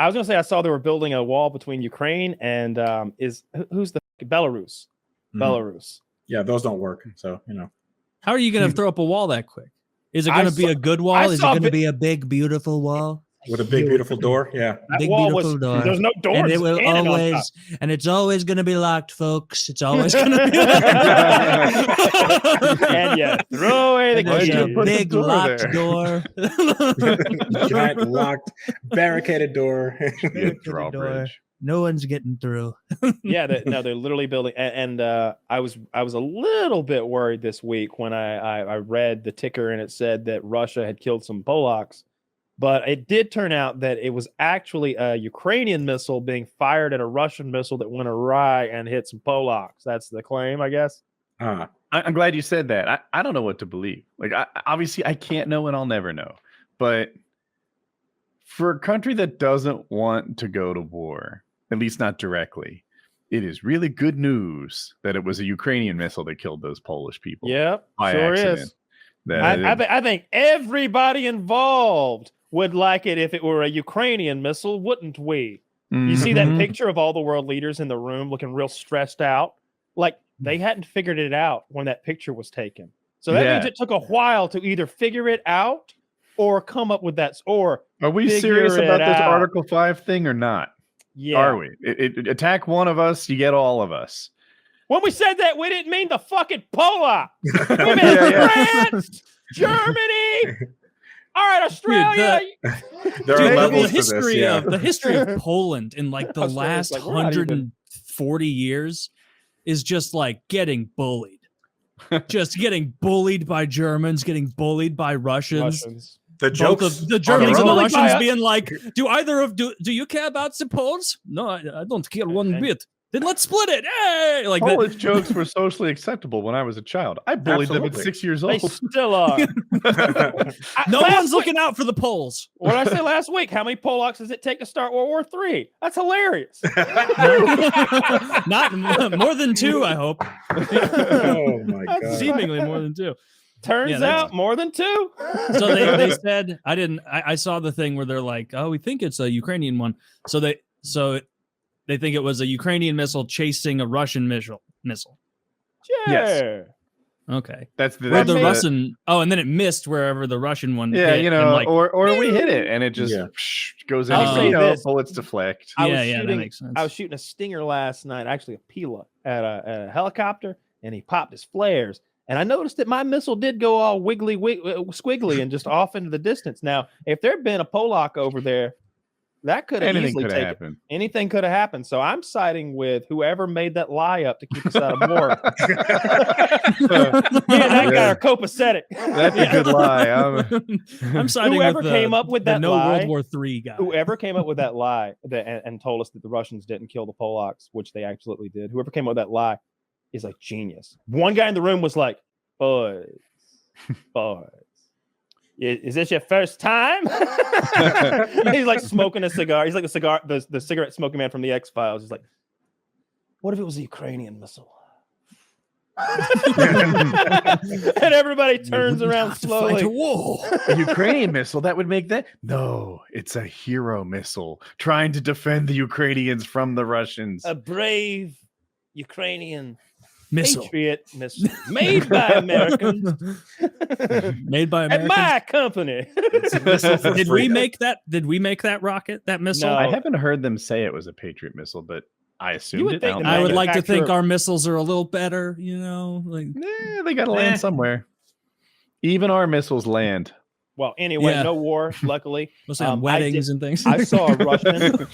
I was gonna say I saw they were building a wall between Ukraine and who's the Belarus? Belarus. Yeah, those don't work. So How are you going to throw up a wall that quick? Is it going to be a good wall? Is it going to be a big, beautiful wall? With a big, beautiful door? Yeah. Big, beautiful door. There's no door. And it will always, and it's always going to be locked, folks. It's always going to be locked. And yeah, throw away the key. A big locked door. Giant locked, barricaded door. Drawbridge. No one's getting through. Yeah, they're literally building. And I was a little bit worried this week when I read the ticker and it said that Russia had killed some Polacks, but it did turn out that it was actually a Ukrainian missile being fired at a Russian missile that went awry and hit some Polacks. That's the claim, I guess. I'm glad you said that. I don't know what to believe. Like, obviously, I can't know and I'll never know. But for a country that doesn't want to go to war, at least not directly, it is really good news that it was a Ukrainian missile that killed those Polish people. Yep, by sure accident. is. I think everybody involved would like it if it were a Ukrainian missile, wouldn't we? You see that picture of all the world leaders in the room looking real stressed out? Like they hadn't figured it out when that picture was taken. So that means it took a while to either figure it out or come up with that. Or are we serious about this Article 5 thing or not? Yeah. Are we? Attack one of us, you get all of us. When we said that, we didn't mean the fucking Polak. We meant France, Germany. All right, Australia. The history of Poland in like the last 140 years is just like getting bullied. Just getting bullied by Germans, getting bullied by Russians. The jokes, the Germans and the Russians being like, do you care about the Poles? No, I don't care one bit. Then let's split it. Hey! Like Polish jokes were socially acceptable when I was a child. I bullied them at 6 years old. They still are. No one's looking out for the Poles. What did I say last week? How many Polacks does it take to start World War III? That's hilarious. Not more than 2, I hope. Oh my god! Seemingly more than 2. Turns out more than 2. So they said I saw the thing where they're like, oh, we think it's a Ukrainian one. So they think it was a Ukrainian missile chasing a Russian missile. Sure. Yes. Okay. That's the Russian. Oh, and then it missed wherever the Russian one. Yeah, hit, or we hit it and it just goes in. Bullets deflect. That makes sense. I was shooting a Stinger last night, actually a Pila at a helicopter, and he popped his flares. And I noticed that my missile did go all squiggly and just off into the distance. Now, if there'd been a Polak over there, that could have easily taken. Anything could have happened. So I'm siding with whoever made that lie up to keep us out of war. That guy are copacetic. That's a good lie. I'm siding whoever came up with that lie. World War III guy. Whoever came up with that lie and told us that the Russians didn't kill the Polacks, which they absolutely did. Whoever came up with that lie is a genius. One guy in the room was like, boys. Is this your first time? He's like smoking a cigar. He's like the cigarette smoking man from the X-Files. He's like, what if it was a Ukrainian missile? And everybody turns around slowly. A Ukrainian missile, that would make that? No, it's a hero missile trying to defend the Ukrainians from the Russians. A brave Ukrainian missile. Patriot missile made by Americans. Made by Americans. At my company. Did we make that rocket, that missile? No. I haven't heard them say it was a Patriot missile, but I assumed it. I would like to think our missiles are a little better, like they gotta land somewhere. Even our missiles land. Well, anyway, no war, luckily. Mostly on weddings and things. I saw a Russian